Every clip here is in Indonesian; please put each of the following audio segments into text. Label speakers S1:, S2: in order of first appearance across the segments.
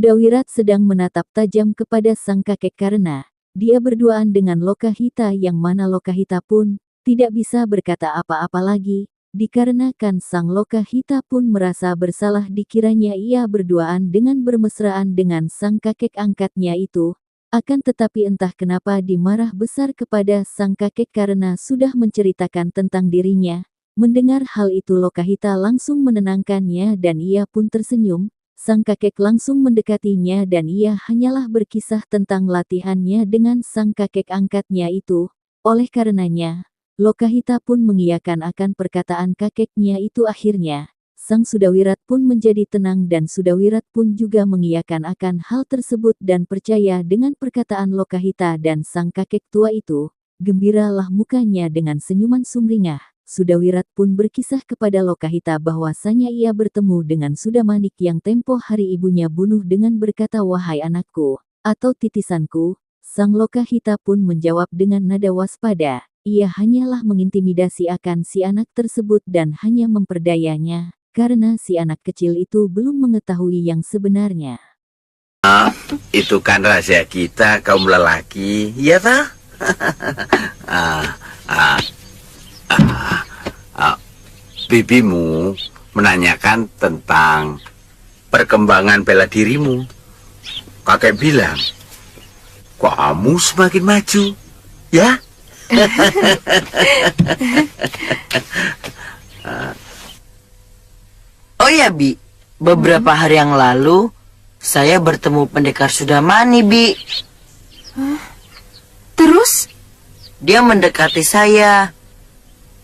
S1: Sudawirat sedang menatap tajam kepada sang kakek karena dia berduaan dengan Lokahita yang mana Lokahita pun tidak bisa berkata apa-apa lagi, dikarenakan sang Lokahita pun merasa bersalah dikiranya ia berduaan dengan bermesraan dengan sang kakek angkatnya itu. Akan tetapi entah kenapa dimarah besar kepada sang kakek karena sudah menceritakan tentang dirinya. Mendengar hal itu Lokahita langsung menenangkannya dan ia pun tersenyum. Sang kakek langsung mendekatinya dan ia hanyalah berkisah tentang latihannya dengan sang kakek angkatnya itu. Oleh karenanya, Lokahita pun mengiyakan akan perkataan kakeknya itu akhirnya. Sang Sudawirat pun menjadi tenang dan Sudawirat pun juga mengiyakan akan hal tersebut dan percaya dengan perkataan Lokahita dan sang kakek tua itu. Gembiralah mukanya dengan senyuman sumringah. Sudawirat pun berkisah kepada Lokahita bahwasanya ia bertemu dengan Sudamanik yang tempo hari ibunya bunuh dengan berkata wahai anakku, atau titisanku. Sang Lokahita pun menjawab dengan nada waspada. Ia hanyalah mengintimidasi akan si anak tersebut dan hanya memperdayanya, karena si anak kecil itu belum mengetahui yang sebenarnya.
S2: Itu kan rahasia kita kaum lelaki, ya tak? Bibimu menanyakan tentang perkembangan bela dirimu. Kakek bilang, kamu semakin maju, ya?
S3: Oh ya, Bi. Beberapa hari yang lalu, saya bertemu pendekar Sudamani, Bi.
S4: Terus?
S3: Dia mendekati saya.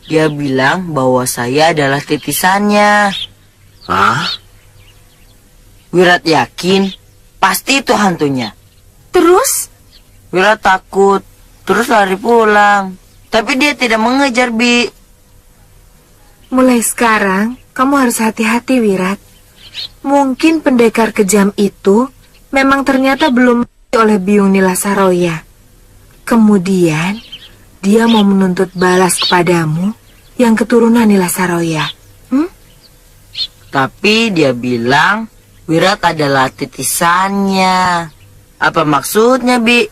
S3: Dia bilang bahwa saya adalah titisannya.
S2: Hah?
S3: Wirat yakin, pasti itu hantunya.
S4: Terus?
S3: Wirat takut, terus lari pulang. Tapi dia tidak mengejar, Bi.
S4: Mulai sekarang, kamu harus hati-hati, Wirat. Mungkin pendekar kejam itu memang ternyata belum mati oleh Biung Nilasaroya. Kemudian, dia mau menuntut balas kepadamu yang keturunan Nilasaroya.
S3: Tapi dia bilang Wirat adalah titisannya. Apa maksudnya, Bi?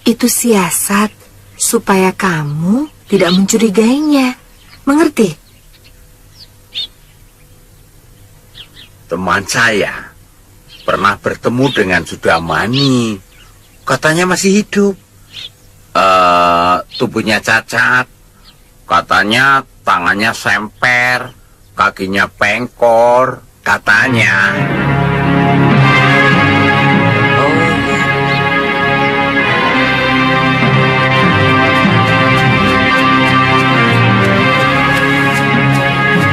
S4: Itu siasat supaya kamu tidak mencurigainya. Mengerti?
S2: Teman saya pernah bertemu dengan Sudamani. Katanya masih hidup. Tubuhnya cacat. Katanya tangannya semper, kakinya pengkor. Katanya.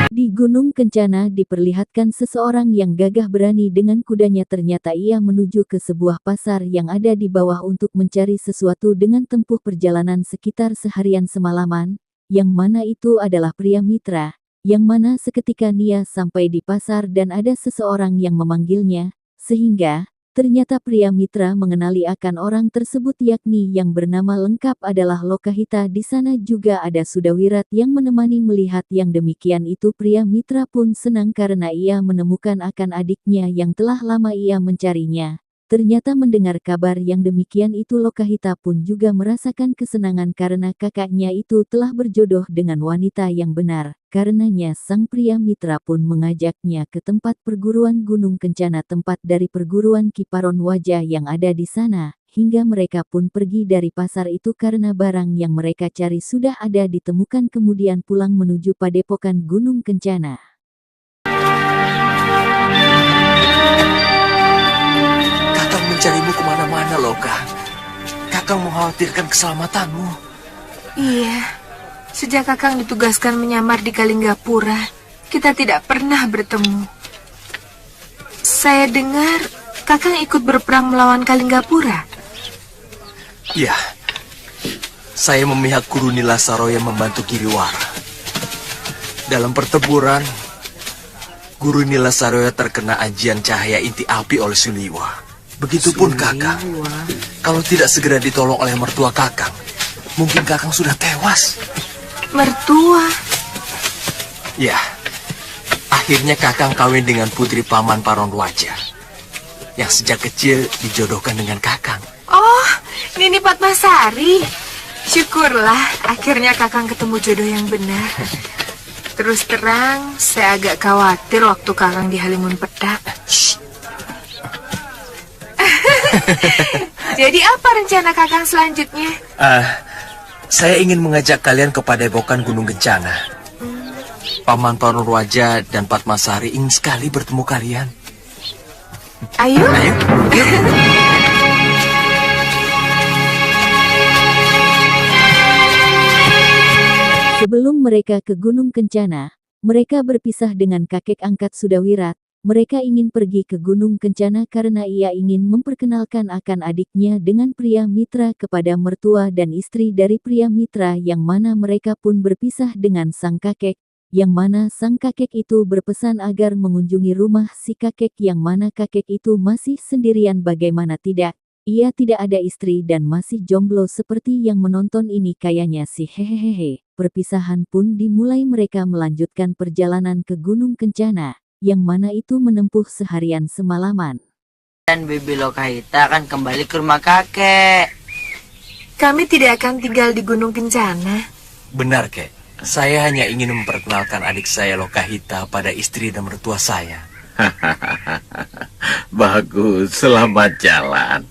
S1: Di Gunung Kencana diperlihatkan seseorang yang gagah berani dengan kudanya. Ternyata ia menuju ke sebuah pasar yang ada di bawah untuk mencari sesuatu dengan tempuh perjalanan sekitar seharian semalaman, yang mana itu adalah pria mitra, yang mana seketika Nia sampai di pasar dan ada seseorang yang memanggilnya, sehingga ternyata pria mitra mengenali akan orang tersebut yakni yang bernama lengkap adalah Lokahita. Di sana juga ada Sudawirat yang menemani. Melihat yang demikian itu pria mitra pun senang karena ia menemukan akan adiknya yang telah lama ia mencarinya. Ternyata mendengar kabar yang demikian itu Lokahita pun juga merasakan kesenangan karena kakaknya itu telah berjodoh dengan wanita yang benar. Karenanya sang pria mitra pun mengajaknya ke tempat perguruan Gunung Kencana, tempat dari perguruan Kiparon Wajah yang ada di sana. Hingga mereka pun pergi dari pasar itu karena barang yang mereka cari sudah ada ditemukan, kemudian pulang menuju padepokan Gunung Kencana.
S5: Mencarimu kemana-mana, Loka. Kakang mengkhawatirkan keselamatanmu.
S4: Iya, sejak Kakang ditugaskan menyamar di Kalinggapura, kita tidak pernah bertemu. Saya dengar Kakang ikut berperang melawan Kalinggapura.
S5: Iya, saya memihak Guru Nilasaroya membantu Giriwara. Dalam pertempuran, Guru Nilasaroya terkena ajian cahaya inti api oleh Suliwa. Begitupun Kakang. Kalau tidak segera ditolong oleh mertua Kakang, mungkin Kakang sudah tewas.
S4: Mertua?
S5: Ya, akhirnya Kakang kawin dengan putri paman Paron Wajah. yang sejak kecil dijodohkan dengan Kakang.
S4: Oh, Nini Padmasari. Syukurlah, akhirnya Kakang ketemu jodoh yang benar. Terus terang, saya agak khawatir waktu Kakang di Halimun Petak. Jadi apa rencana Kakang selanjutnya?
S5: Saya ingin mengajak kalian ke Padepokan Gunung Kencana. Paman Panurwaja dan Padmasari ingin sekali bertemu kalian.
S4: Ayo.
S5: Ayo.
S1: Sebelum mereka ke Gunung Kencana, mereka berpisah dengan kakek angkat Sudawirat. Mereka ingin pergi ke Gunung Kencana karena ia ingin memperkenalkan akan adiknya dengan pria mitra kepada mertua dan istri dari pria mitra, yang mana mereka pun berpisah dengan sang kakek, yang mana sang kakek itu berpesan agar mengunjungi rumah si kakek, yang mana kakek itu masih sendirian. Bagaimana tidak, ia tidak ada istri dan masih jomblo seperti yang menonton ini kayaknya sih. Hehehe. Perpisahan pun dimulai, mereka melanjutkan perjalanan ke Gunung Kencana, yang mana itu menempuh seharian semalaman.
S3: Dan Bibi Lokahita akan kembali ke rumah kakek.
S4: Kami tidak akan tinggal di Gunung Kencana.
S5: Benar, Kek. Saya hanya ingin memperkenalkan adik saya Lokahita pada istri dan mertua saya.
S2: Bagus, selamat jalan.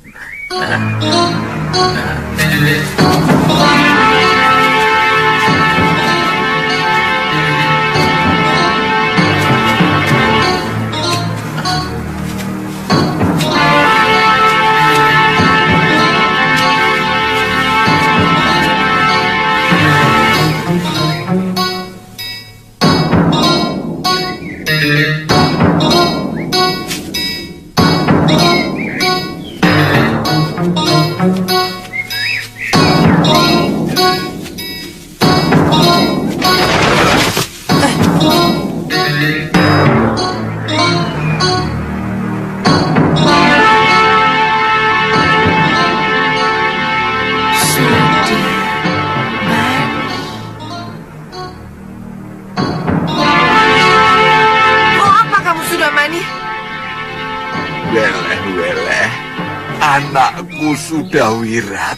S2: Anakku Sudawirat,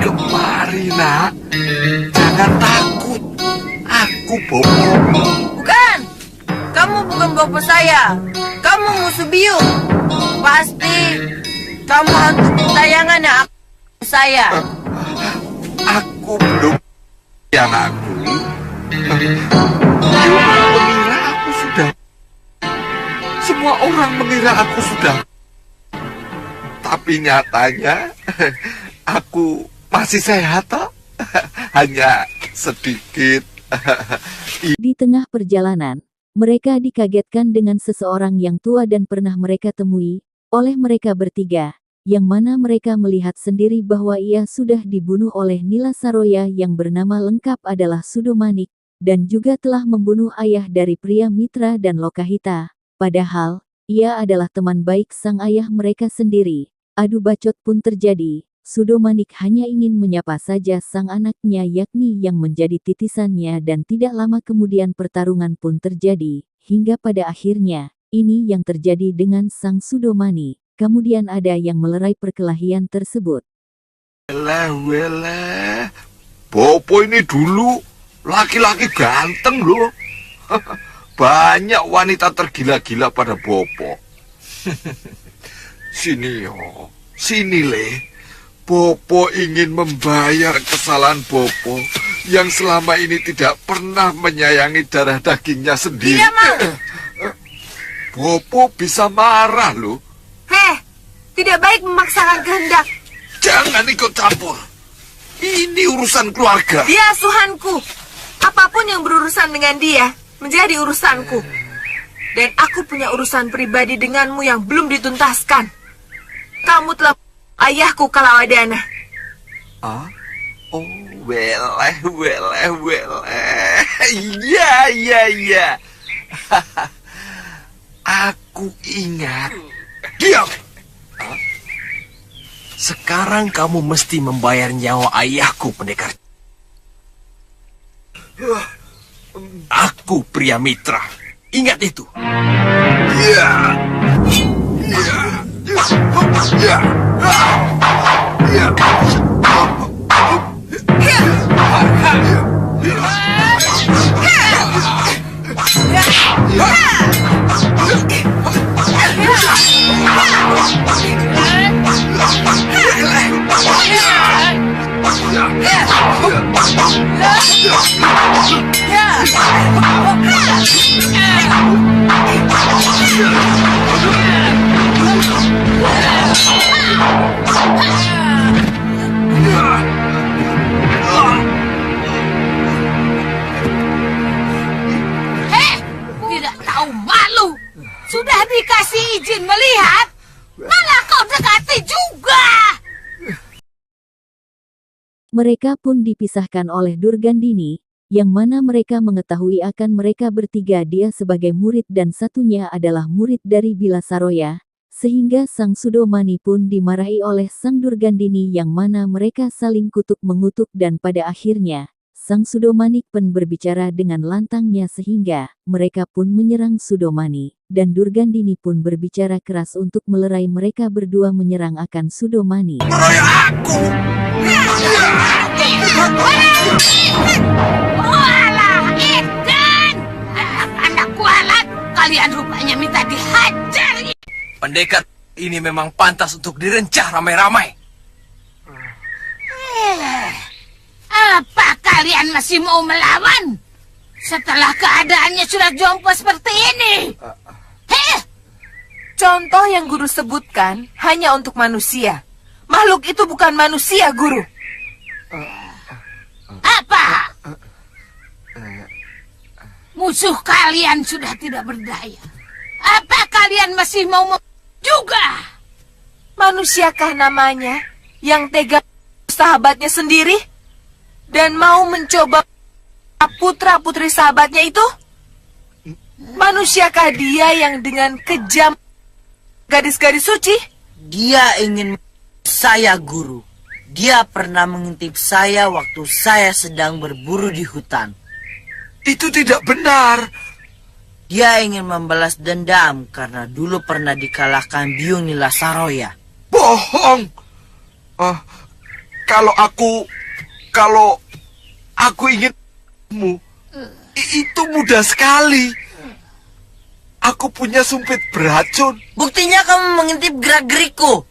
S2: kemari nak, jangan takut, aku Bopo.
S3: Bukan, kamu bukan Bopo saya. Kamu musuh biung. Pasti kamu hantu tayangan yang saya.
S2: Aku belum yang aku. Mengira aku sudah. Semua orang mengira aku sudah. Tapi nyatanya aku masih sehat toh. Hanya sedikit.
S1: Di tengah perjalanan, mereka dikagetkan dengan seseorang yang tua dan pernah mereka temui oleh mereka bertiga, yang mana mereka melihat sendiri bahwa ia sudah dibunuh oleh Nila Saroya yang bernama lengkap adalah Sudomanik, dan juga telah membunuh ayah dari pria mitra dan Lokahita. Padahal, ia adalah teman baik sang ayah mereka sendiri. Adu bacot pun terjadi. Sudomanik hanya ingin menyapa saja sang anaknya, yakni yang menjadi titisannya, dan tidak lama kemudian pertarungan pun terjadi, hingga pada akhirnya, ini yang terjadi dengan sang Sudomani. Kemudian ada yang melerai perkelahian tersebut.
S2: Weleh, Bopo ini dulu laki-laki ganteng loh. Banyak wanita tergila-gila pada Bopo. Sini yo, sini Le. Bopo ingin membayar kesalahan Bopo yang selama ini tidak pernah menyayangi darah dagingnya sendiri.
S4: Tidak mau.
S2: Bopo bisa marah loh.
S4: Heh, tidak baik memaksakan kehendak.
S2: Jangan ikut campur. Ini urusan keluarga.
S4: Dia asuhanku. Apapun yang berurusan dengan dia menjadi urusanku. Dan aku punya urusan pribadi denganmu yang belum dituntaskan. Kamu telah ayahku Kalawadana.
S2: Ah? Oh, weleh. Iya. Aku ingat. Diam.
S5: Sekarang kamu mesti membayar nyawa ayahku, pendekar. Aku pria mitra. Ingat itu.
S2: Iya. Ya. Ya.
S6: Tidak tahu malu. Sudah dikasih izin melihat, malah kau dekati juga.
S1: Mereka pun dipisahkan oleh Durgandini, yang mana mereka mengetahui akan mereka bertiga dia sebagai murid dan satunya adalah murid dari Bilasaroya, sehingga Sang Sudomani pun dimarahi oleh Sang Durgandini yang mana mereka saling kutuk-mengutuk dan pada akhirnya, Sang Sudomanik pun berbicara dengan lantangnya sehingga mereka pun menyerang Sudomani, dan Durgandini pun berbicara keras untuk melerai mereka berdua menyerang akan Sudomani.
S6: Walah, Edan! Anak-anak kualat, kalian rupanya minta dihajar.
S5: Pendekar ini memang pantas untuk direncah ramai-ramai.
S6: Apa kalian masih mau melawan? Setelah keadaannya sudah jompo seperti ini.
S4: Contoh yang guru sebutkan hanya untuk manusia. Makhluk itu bukan manusia, guru.
S6: Apa? Musuh kalian sudah tidak berdaya. Apa kalian masih mau juga?
S4: Manusiakah namanya yang tega sahabatnya sendiri dan mau mencoba putra-putri sahabatnya itu? Manusiakah dia yang dengan kejam gadis-gadis suci?
S3: Dia ingin saya, guru. Dia pernah mengintip saya waktu saya sedang berburu di hutan.
S2: Itu tidak benar.
S3: Dia ingin membalas dendam karena dulu pernah dikalahkan Biung Nilasaroya.
S2: Bohong. Kalau aku inginmu, itu mudah sekali. Aku punya sumpit beracun.
S3: Buktinya kamu mengintip gerak-gerikku.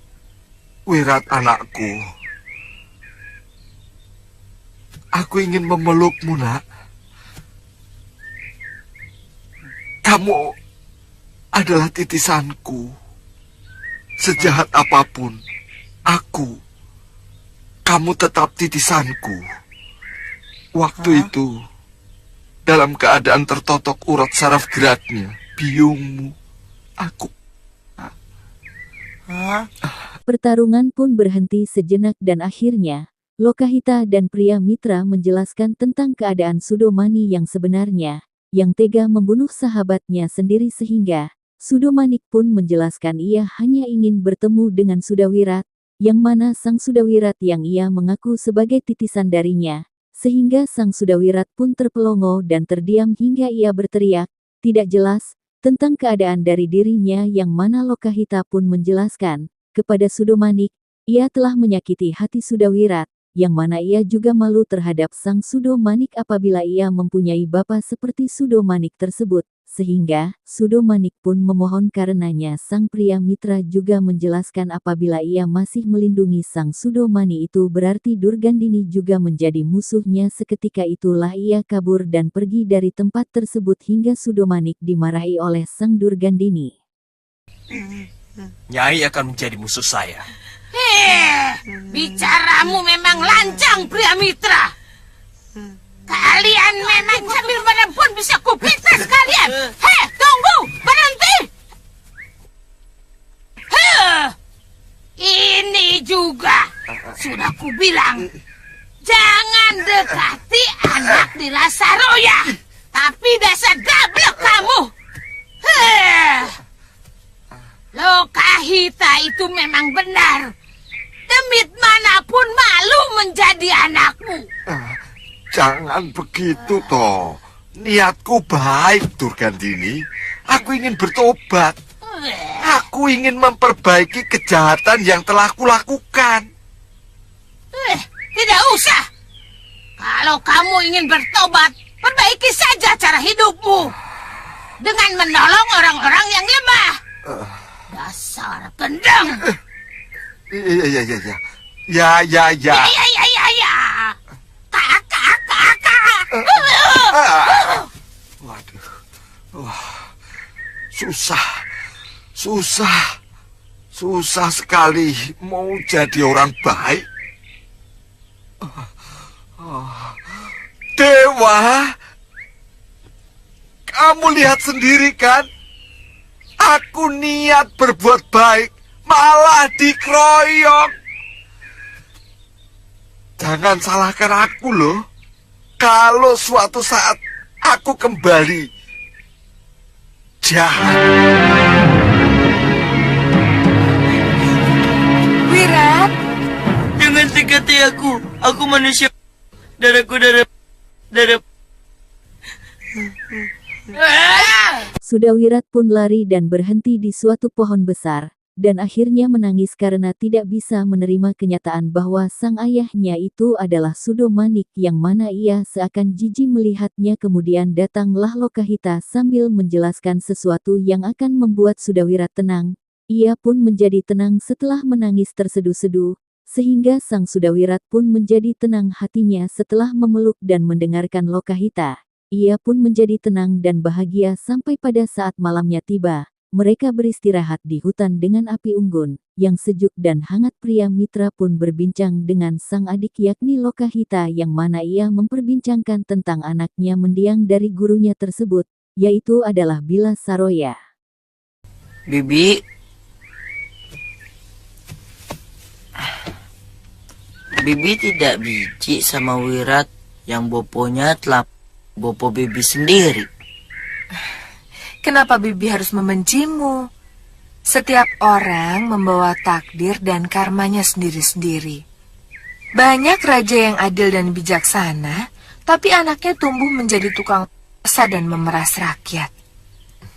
S2: Wirat anakku. Aku ingin memelukmu, nak. Kamu adalah titisanku. Sejahat apapun, kamu tetap titisanku. Waktu itu, dalam keadaan tertotok urat saraf geraknya, biungmu, aku.
S1: Pertarungan pun berhenti sejenak dan akhirnya, Lokahita dan pria mitra menjelaskan tentang keadaan Sudomani yang sebenarnya, yang tega membunuh sahabatnya sendiri sehingga, Sudomanik pun menjelaskan ia hanya ingin bertemu dengan Sudawirat, yang mana Sang Sudawirat yang ia mengaku sebagai titisan darinya, sehingga Sang Sudawirat pun terpelongo dan terdiam hingga ia berteriak, tidak jelas, tentang keadaan dari dirinya yang mana Lokahita pun menjelaskan, kepada Sudomanik, ia telah menyakiti hati Sudawirat, yang mana ia juga malu terhadap Sang Sudomanik apabila ia mempunyai bapa seperti Sudomanik tersebut, sehingga Sudomanik pun memohon karenanya Sang pria mitra juga menjelaskan apabila ia masih melindungi Sang Sudomani itu berarti Durgandini juga menjadi musuhnya. Seketika itulah ia kabur dan pergi dari tempat tersebut hingga Sudomanik dimarahi oleh Sang Durgandini.
S5: Nyai akan menjadi musuh saya.
S6: Bicaramu memang lancang, pria mitra. Kalian memang sambil mana pun bisa kupitas kalian. Tunggu, berhenti. Ini juga sudah kubilang, jangan dekati anak di Lasaroya. Tapi dasar gablek kamu. Lokahita itu memang benar. Demit manapun malu menjadi anakmu.
S2: Jangan begitu toh. Niatku baik, Durgandini. Aku ingin bertobat. Aku ingin memperbaiki kejahatan yang telah kulakukan.
S6: Tidak usah. Kalau kamu ingin bertobat, perbaiki saja cara hidupmu. Dengan menolong orang-orang yang lemah. Dasar gendang.
S2: Ya.
S6: Ya. Kakak.
S2: Waduh. Wah. Susah sekali mau jadi orang baik. Dewa, kamu lihat sendiri kan? Aku niat berbuat baik, malah dikeroyok. Jangan salahkan aku loh. Kalau suatu saat aku kembali jahat.
S4: Wirat,
S3: Jangan dekati aku. Aku manusia. Darahku darah.
S1: Sudawirat pun lari dan berhenti di suatu pohon besar, dan akhirnya menangis karena tidak bisa menerima kenyataan bahwa sang ayahnya itu adalah Sudomanik yang mana ia seakan jijik melihatnya. Kemudian datanglah Lokahita sambil menjelaskan sesuatu yang akan membuat Sudawirat tenang. Ia pun menjadi tenang setelah menangis terseduh-seduh, sehingga sang Sudawirat pun menjadi tenang hatinya setelah memeluk dan mendengarkan Lokahita. Ia pun menjadi tenang dan bahagia sampai pada saat malamnya tiba. Mereka beristirahat di hutan dengan api unggun yang sejuk dan hangat. Pria Mitra pun berbincang dengan sang adik yakni Lokahita yang mana ia memperbincangkan tentang anaknya mendiang dari gurunya tersebut, yaitu adalah Bila Saroya.
S3: Bibi tidak biji sama Wirat yang boponya telah bopo Bibi sendiri.
S4: kenapa Bibi harus membencimu? Setiap orang membawa takdir dan karmanya sendiri-sendiri. Banyak raja yang adil dan bijaksana, tapi anaknya tumbuh menjadi tukang kuasa dan memeras rakyat.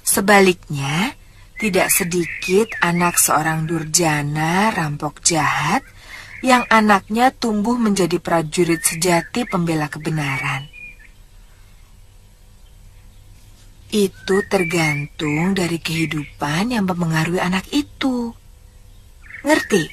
S4: Sebaliknya, tidak sedikit anak seorang durjana, rampok jahat, yang anaknya tumbuh menjadi prajurit sejati pembela kebenaran. Itu tergantung dari kehidupan yang mempengaruhi anak itu. Ngerti?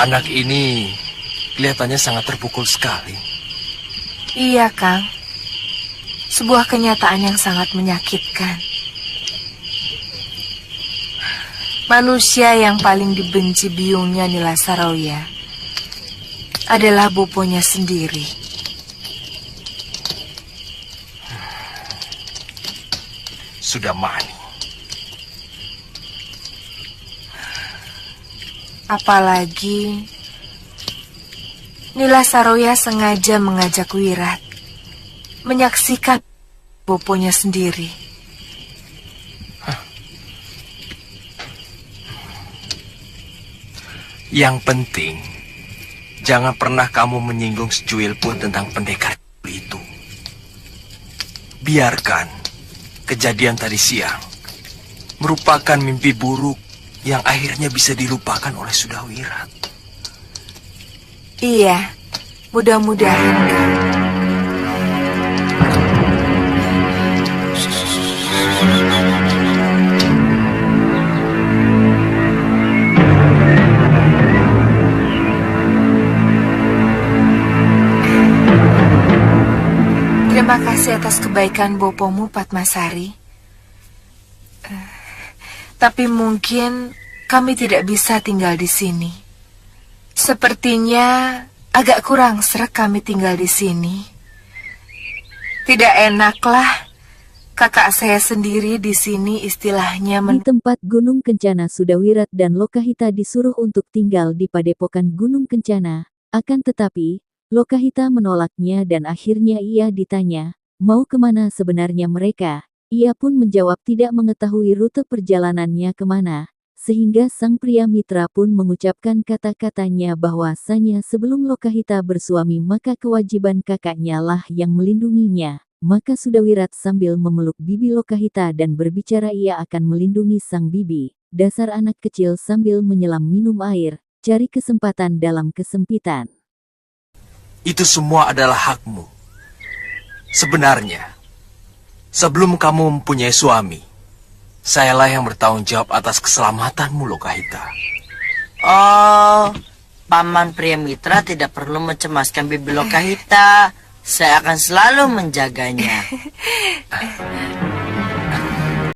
S5: Anak ini kelihatannya sangat terpukul sekali.
S4: Iya, Kang. Sebuah kenyataan yang sangat menyakitkan. Manusia yang paling dibenci biungnya Nila Saroya adalah boponya sendiri.
S5: Sudah mani.
S4: Apalagi Nila Saroya sengaja mengajak Wirat menyaksikan boponya sendiri.
S5: Yang penting, jangan pernah kamu menyinggung secuil pun tentang pendekar itu. Biarkan kejadian tadi siang merupakan mimpi buruk yang akhirnya bisa dilupakan oleh Sudawirat.
S4: Iya, mudah-mudahan, Kang. Terima kasih atas kebaikan bopomu, Padmasari. Tapi mungkin kami tidak bisa tinggal di sini. Sepertinya agak kurang sreg kami tinggal di sini. Tidak enaklah kakak saya sendiri di sini istilahnya
S1: Di tempat Gunung Kencana, Sudawirat dan Lokahita disuruh untuk tinggal di padepokan Gunung Kencana. Akan tetapi, Lokahita menolaknya dan akhirnya ia ditanya, mau kemana sebenarnya mereka. Ia pun menjawab tidak mengetahui rute perjalanannya kemana, sehingga sang pria mitra pun mengucapkan kata-katanya bahwasanya sebelum Lokahita bersuami maka kewajiban kakaknya lah yang melindunginya. Maka Sudawirat sambil memeluk bibi Lokahita dan berbicara ia akan melindungi sang bibi. Dasar anak kecil sambil menyelam minum air, cari kesempatan dalam kesempitan.
S5: Itu semua adalah hakmu. Sebenarnya, sebelum kamu mempunyai suami, sayalah yang bertanggung jawab atas keselamatanmu, Lokahita.
S3: Oh, Paman pria mitra tidak perlu mencemaskan bibi Lokahita. Saya akan selalu menjaganya.